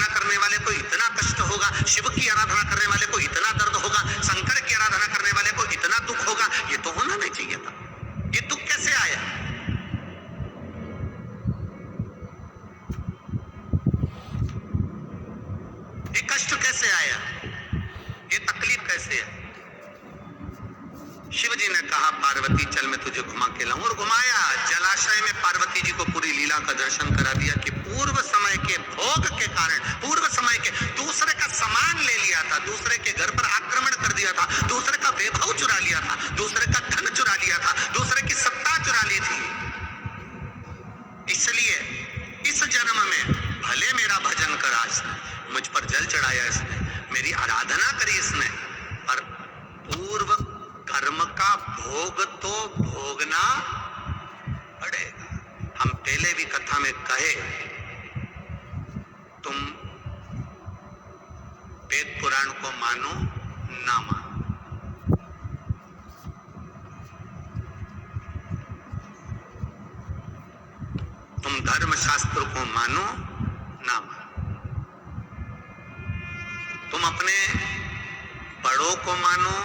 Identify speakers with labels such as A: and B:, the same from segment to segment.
A: आराधना करने वाले को इतना कष्ट होगा, शिव की आराधना करने वाले को इतना दर्द होगा, शंकर की आराधना करने वाले को इतना दुख होगा, ये तो होना नहीं चाहिए था। ये दुख कैसे आया? ये कष्ट कैसे आया? ये तकलीफ कैसे है? शिव जी ने कहा पार्वती चल मैं तुझे घुमा के लाऊं, और घुमाया। जलाशय में पार्वती जी को पूरी लीला का दर्शन करा दिया कि पूर्व समय के भोग के कारण, पूर्व समय के दूसरे का सामान ले लिया था, दूसरे के घर पर आक्रमण कर दिया था, दूसरे का वैभव चुरा लिया था, दूसरे का धन चुरा लिया था, दूसरे की सत्ता चुरा ली थी। इसलिए इस जन्म में भले मेरा भजन करा इसने, मुझ पर जल चढ़ाया इसने, मेरी आराधना करी इसने, पर पूर्व कर्म का भोग तो भोगना पड़ेगा। हम पहले भी कथा में कहे, तुम वेद पुराण को मानो ना मानो, तुम धर्म शास्त्र को मानो ना मानो, तुम अपने बड़ों को मानो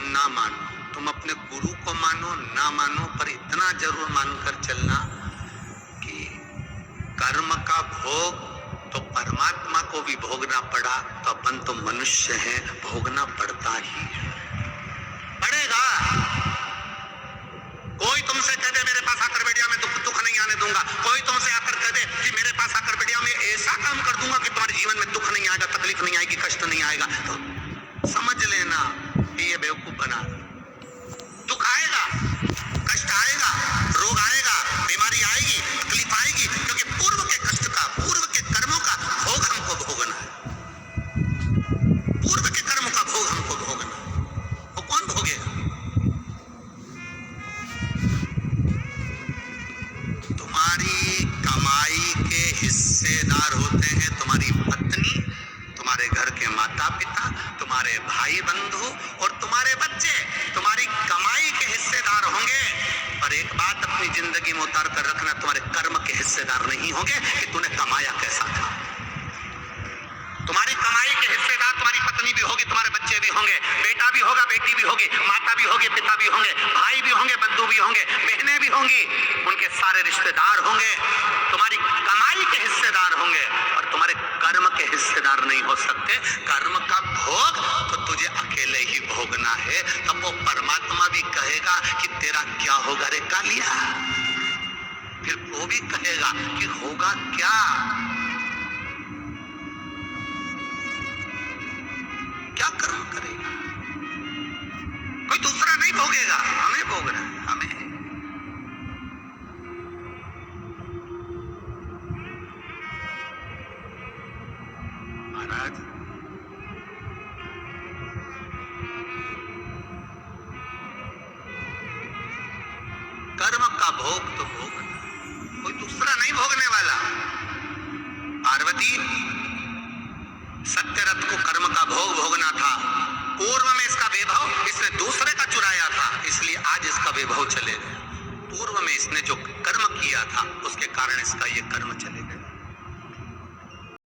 A: ना मानो, तुम अपने गुरु को मानो ना मानो, पर इतना जरूर मानकर चलना कि कर्म का भोग तो परमात्मा को भी भोगना पड़ा, तो अपन तो मनुष्य हैं, भोगना पड़ता ही पड़ेगा। कोई तुमसे कह दे मेरे पास आकर बैठिया मैं दुख नहीं आने दूंगा, कोई तुमसे आकर कह दे कि मेरे पास आकर बैठिया मैं ऐसा काम कर दूंगा कि तुम्हारे जीवन में दुख नहीं आएगा, तकलीफ नहीं आएगी, कष्ट नहीं आएगा, तो समझ लेना कि ये बेवकूफ बना। दुख आएगा, कष्ट आएगा, रोग आएगा, बीमारी आएगी, तकलीफ आएगी, क्योंकि पूर्व के कष्ट का, पूर्व के कर्मों का भोग हमको भोगना है। पूर्व के कर्मों का भोग हमको भोगना है। वो कौन भोगेगा? तुम्हारी कमाई के हिस्सेदार होते हैं तुम्हारी पत्नी, तुम्हारे घर के माता पिता, तुम्हारे भाई बंधु और तुम्हारे बच्चे तुम्हारी कमाई के हिस्सेदार होंगे। पर एक बात अपनी जिंदगी में उतार कर रखना, तुम्हारे कर्म के हिस्सेदार नहीं होंगे कि तूने कमाया कैसा था। तुम्हारी कमाई के हिस्सेदार तुम्हारी पत्नी भी होगी, तुम्हारे बच्चे भी होंगे, बेटा भी होगा, बेटी भी होगी, माता भी होगी, पिता भी होंगे, भाई भी होंगे, बंधु भी होंगे, बहनें भी होंगी, उनके सारे रिश्तेदार होंगे, तुम्हारी कमाई के हिस्सेदार होंगे, और तुम्हारे कर्म के हिस्सेदार नहीं हो सकते। कर्म का भोग तो तुझे अकेले ही भोगना है। तब वो परमात्मा भी कहेगा कि तेरा क्या होगा रे कालिया, फिर वो भी कहेगा कि होगा क्या, क्या कर्म करेगा? कोई दूसरा नहीं भोगेगा, हमें भोगना है, हमें। महाराज कर्म का भोग तो भोगना, कोई दूसरा नहीं भोगने वाला। पार्वती सत्यरथ को कर्म का भोग भोगना था, पूर्व में इसका वैभव इसने दूसरे का चुराया था, इसलिए आज इसका वैभव चले गया। पूर्व में इसने जो कर्म किया था उसके कारण इसका ये कर्म चले गया।